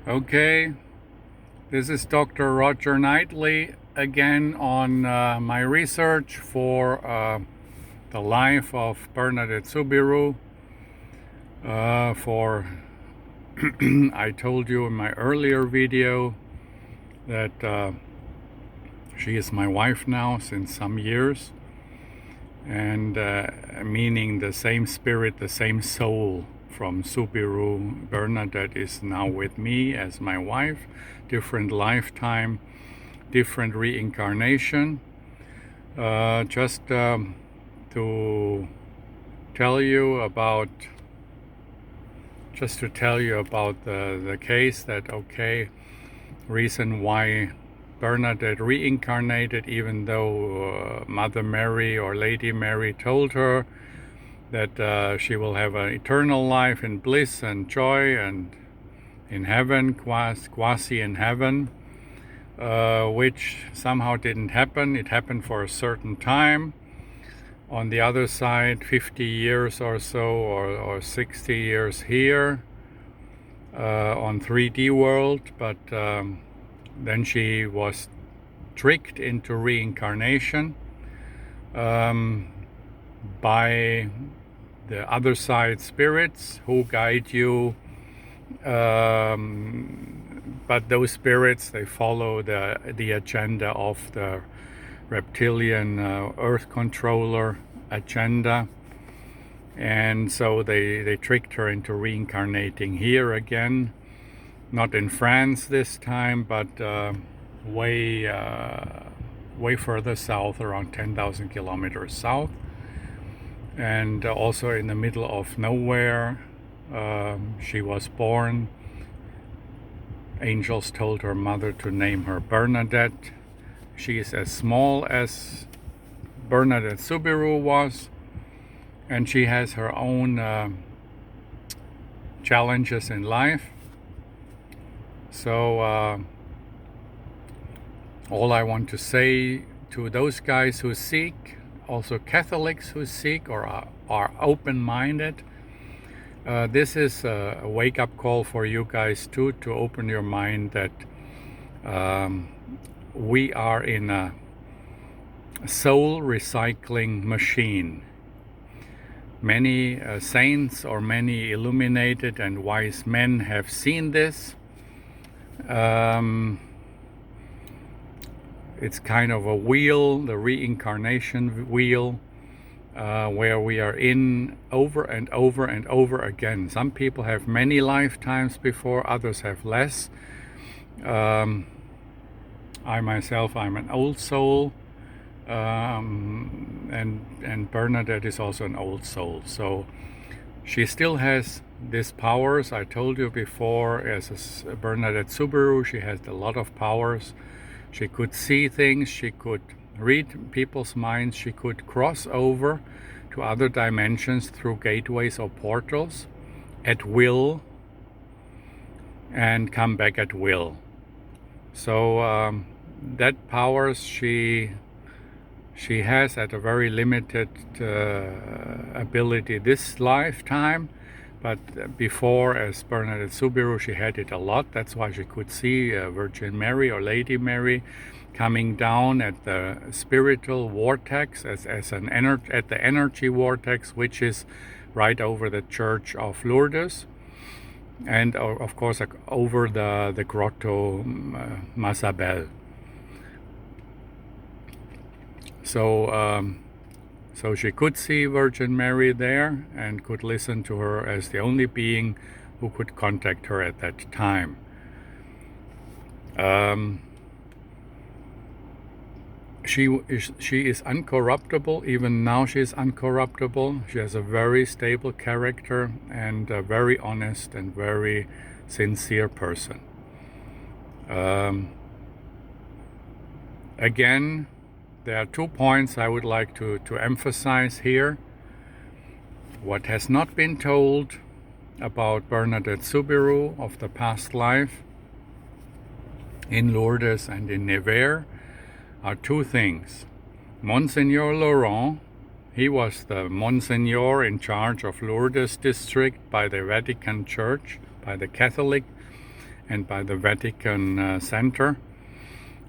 Okay, this is Dr. Roger Knightley again on my research for the life of Bernadette Soubirous. I told you in my earlier video that she is my wife now since some years, and meaning the same spirit, the same soul from Soubirous. Bernadette is now with me as my wife, different lifetime, different reincarnation. Just to tell you about the case that, okay, reason why Bernadette reincarnated, even though Mother Mary or Lady Mary told her that she will have an eternal life in bliss and joy and in heaven, quasi in heaven, which somehow didn't happen. It happened for a certain time. On the other side, 50 years or so, or 60 years here on 3D world, but then she was tricked into reincarnation by the other side spirits who guide you, but those spirits, they follow the agenda of the reptilian earth controller agenda, and so they tricked her into reincarnating here again, not in France this time, but way further south, around 10,000 kilometers south, and also in the middle of nowhere. She was born. Angels told her mother to name her Bernadette. She is as small as Bernadette Soubirous was, and she has her own challenges in life. So all I want to say to those guys who seek, also Catholics who seek or are open-minded, this is a wake-up call for you guys too, to open your mind that we are in a soul recycling machine. Many saints or many illuminated and wise men have seen this. It's kind of a wheel, the reincarnation wheel, where we are in over and over and over again. Some people have many lifetimes before, others have less. I myself, I'm an old soul, and Bernadette is also an old soul. So she still has these powers. I told you before, as Bernadette Soubirous, she has a lot of powers. She could see things, she could read people's minds, she could cross over to other dimensions through gateways or portals at will and come back at will. So that powers she has at a very limited ability this lifetime, but before, as Bernadette Soubirous, she had it a lot. That's why she could see Virgin Mary or Lady Mary coming down at the spiritual vortex, at the energy vortex, which is right over the Church of Lourdes, and of course over the Grotto Masabel. So she could see Virgin Mary there and could listen to her as the only being who could contact her at that time. She is uncorruptible. Even now she is uncorruptible. She has a very stable character and a very honest and very sincere person. Again, there are 2 points I would like to emphasize here. What has not been told about Bernadette Soubirous of the past life in Lourdes and in Nevers are 2 things. Monsignor Laurent, he was the Monsignor in charge of Lourdes district by the Vatican Church, by the Catholic and by the Vatican Center.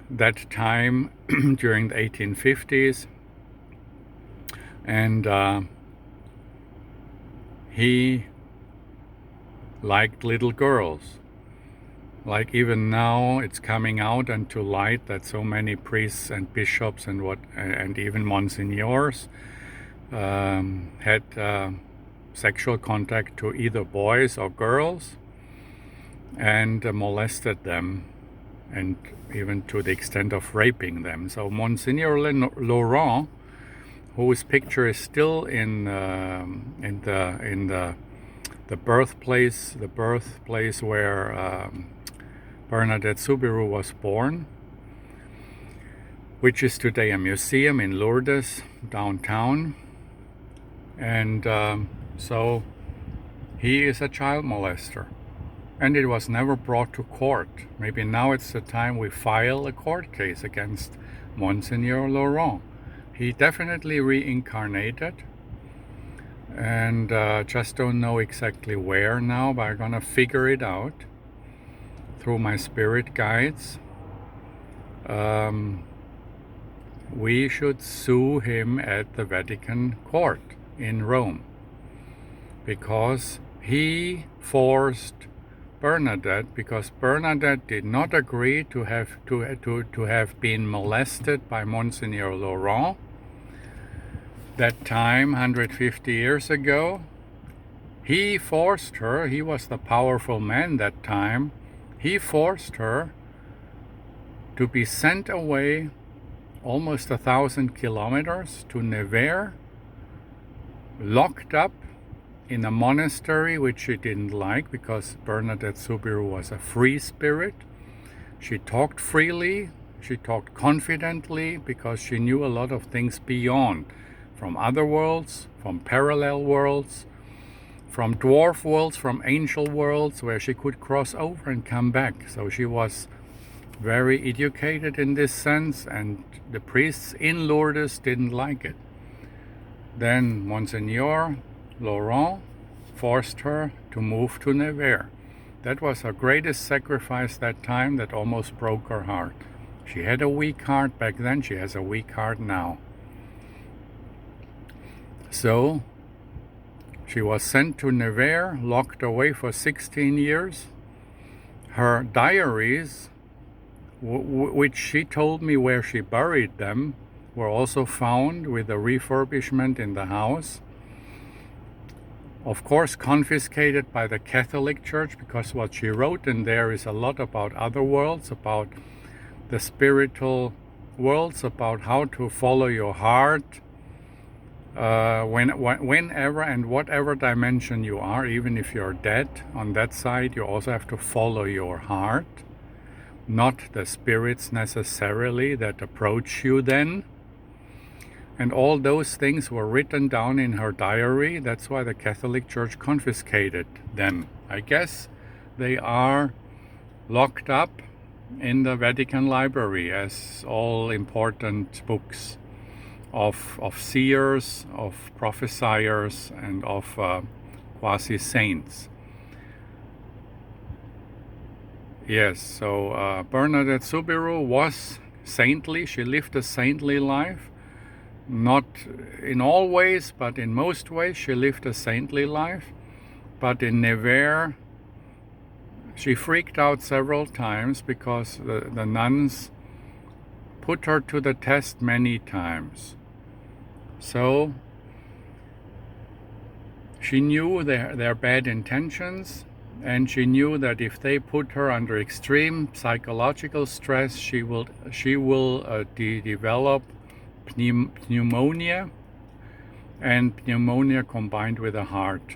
That time during the 1850s, and he liked little girls. Like even now, it's coming out into light that so many priests and bishops and even monsignors had sexual contact to either boys or girls and molested them, and even to the extent of raping them. So Monsignor Laurent, whose picture is still in the birthplace where Bernadette Soubirous was born, which is today a museum in Lourdes, downtown. And so he is a child molester. And it was never brought to court. Maybe now it's the time we file a court case against Monsignor Laurent. He definitely reincarnated, and just don't know exactly where now, but I'm gonna figure it out through my spirit guides. We should sue him at the Vatican court in Rome, because he forced Bernadette, because Bernadette did not agree to have been molested by Monsignor Laurent. That time, 150 years ago, he forced her. He was the powerful man that time. He forced her to be sent away almost 1,000 kilometers to Nevers, locked up in a monastery which she didn't like, because Bernadette Soubirous was a free spirit. She talked freely, she talked confidently, because she knew a lot of things beyond, from other worlds, from parallel worlds, from dwarf worlds, from angel worlds, where she could cross over and come back. So she was very educated in this sense, and the priests in Lourdes didn't like it. Then Monsignor Laurent forced her to move to Nevers. That was her greatest sacrifice that time, that almost broke her heart. She had a weak heart back then, she has a weak heart now. So she was sent to Nevers, locked away for 16 years. Her diaries, which she told me where she buried them, were also found with a refurbishment in the house. Of course, confiscated by the Catholic Church, because what she wrote in there is a lot about other worlds, about the spiritual worlds, about how to follow your heart, whenever and whatever dimension you are, even if you're dead on that side, you also have to follow your heart, not the spirits necessarily that approach you then. And all those things were written down in her diary. That's why the Catholic Church confiscated them. I guess they are locked up in the Vatican Library, as all important books of seers, of prophesiers, and of quasi-saints. Yes, so Bernadette Soubirous was saintly. She lived a saintly life. Not in all ways, but in most ways she lived a saintly life. But in Nevers, she freaked out several times, because the nuns put her to the test many times. So she knew their bad intentions, and she knew that if they put her under extreme psychological stress, she will develop pneumonia, and pneumonia combined with a heart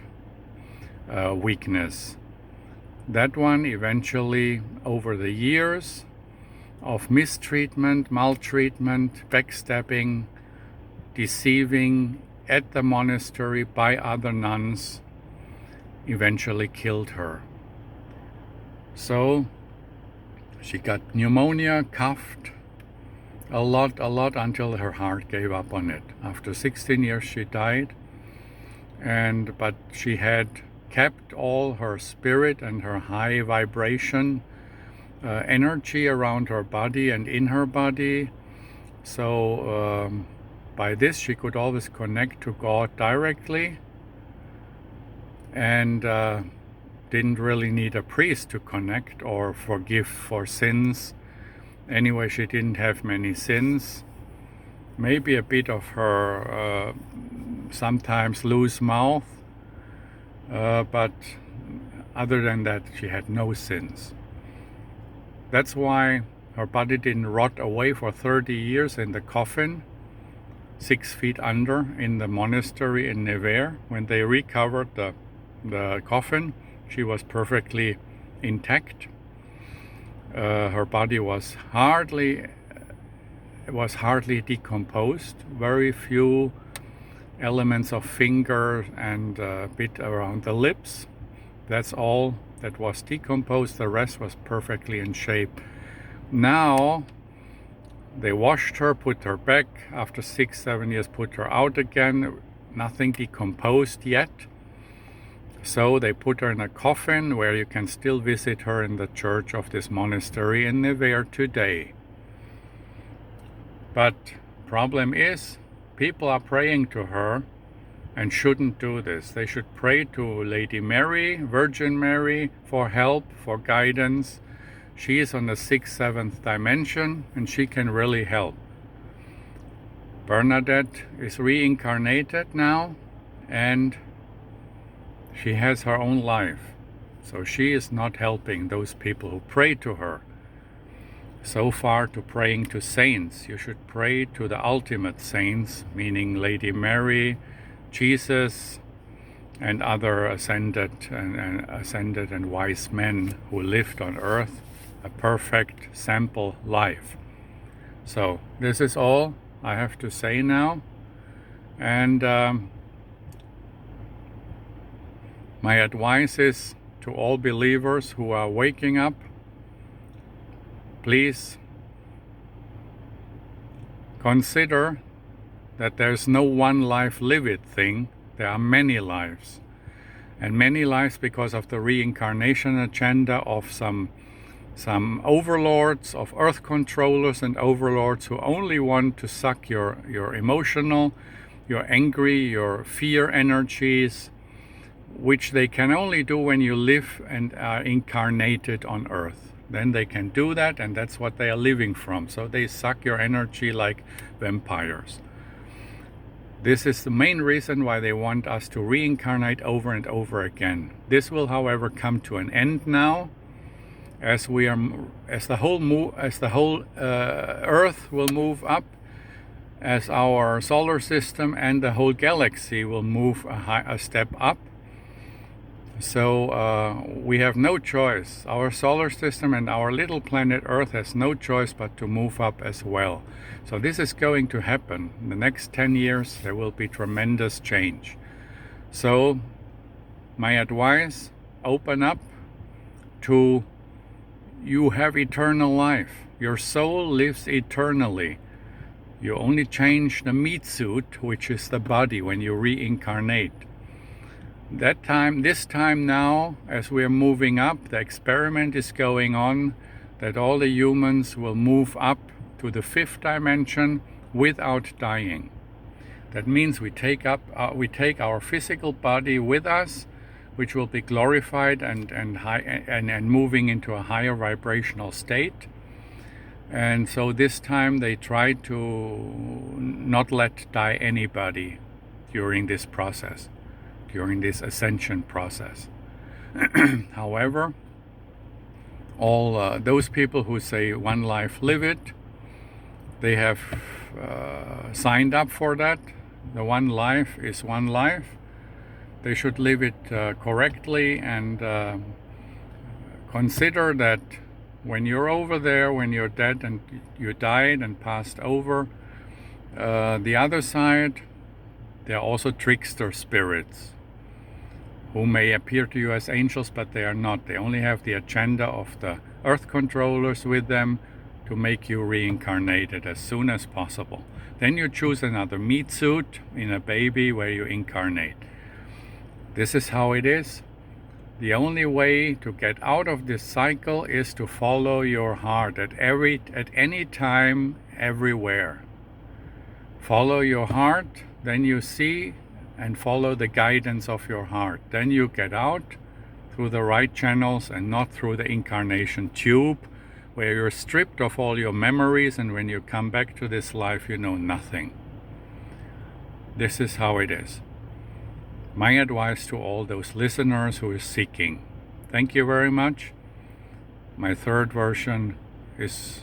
weakness. That one eventually, over the years of mistreatment, maltreatment, backstabbing, deceiving at the monastery by other nuns, eventually killed her. So she got pneumonia, coughed a lot until her heart gave up on it. After 16 years she died, but she had kept all her spirit and her high vibration energy around her body and in her body. So by this she could always connect to God directly, and didn't really need a priest to connect or forgive for sins. Anyway, she didn't have many sins. Maybe a bit of her sometimes loose mouth, but other than that she had no sins. That's why her body didn't rot away for 30 years in the coffin, 6 feet under, in the monastery in Nevers. When they recovered the coffin, she was perfectly intact. Her body was hardly decomposed. Very few elements of finger and a bit around the lips. That's all that was decomposed. The rest was perfectly in shape. Now they washed her, put her back. After 6-7 years, put her out again. Nothing decomposed yet. So they put her in a coffin where you can still visit her in the church of this monastery in Nevers today. But problem is, people are praying to her and shouldn't do this. They should pray to Lady Mary, Virgin Mary, for help, for guidance. She is on the 6th, 7th dimension, and she can really help. Bernadette is reincarnated now, and she has her own life. So she is not helping those people who pray to her. So far to praying to saints. You should pray to the ultimate saints, meaning Lady Mary, Jesus, and other ascended and wise men who lived on earth a perfect sample life. So this is all I have to say now, and my advice is to all believers who are waking up, please consider that there's no one life lived thing. There are many lives, and many lives because of the reincarnation agenda of some overlords, of earth controllers and overlords who only want to suck your emotional, your angry, your fear energies, which they can only do when you live and are incarnated on earth. Then they can do that, and that's what they are living from. So they suck your energy like vampires. This is the main reason why they want us to reincarnate over and over again. This will, however, come to an end now, as the whole Earth will move up, as our solar system and the whole galaxy will move a step up. So we have no choice. Our solar system and our little planet Earth has no choice but to move up as well. So this is going to happen. In the next 10 years, there will be tremendous change. So my advice, open up to you have eternal life. Your soul lives eternally. You only change the meat suit, which is the body, when you reincarnate. This time now, as we are moving up, the experiment is going on that all the humans will move up to the 5th dimension without dying. That means we take our physical body with us, which will be glorified and moving into a higher vibrational state. And so this time they try to not let die anybody during this process, during this ascension process. However, all those people who say one life live it, they have signed up for that. The one life is one life. They should live it correctly, and consider that when you're over there, when you're dead and you died and passed over, the other side, there are also trickster spirits who may appear to you as angels, but they are not. They only have the agenda of the earth controllers with them to make you reincarnated as soon as possible. Then you choose another meat suit in a baby where you incarnate. This is how it is. The only way to get out of this cycle is to follow your heart at any time, everywhere. Follow your heart, then you see and follow the guidance of your heart. Then you get out through the right channels and not through the incarnation tube where you're stripped of all your memories, and when you come back to this life you know nothing. This is how it is. My advice to all those listeners who is seeking. Thank you very much. My third version is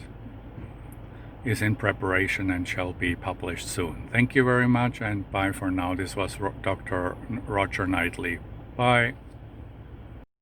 in preparation and shall be published soon. Thank you very much, and bye for now. This was Dr. Roger Knightley. Bye.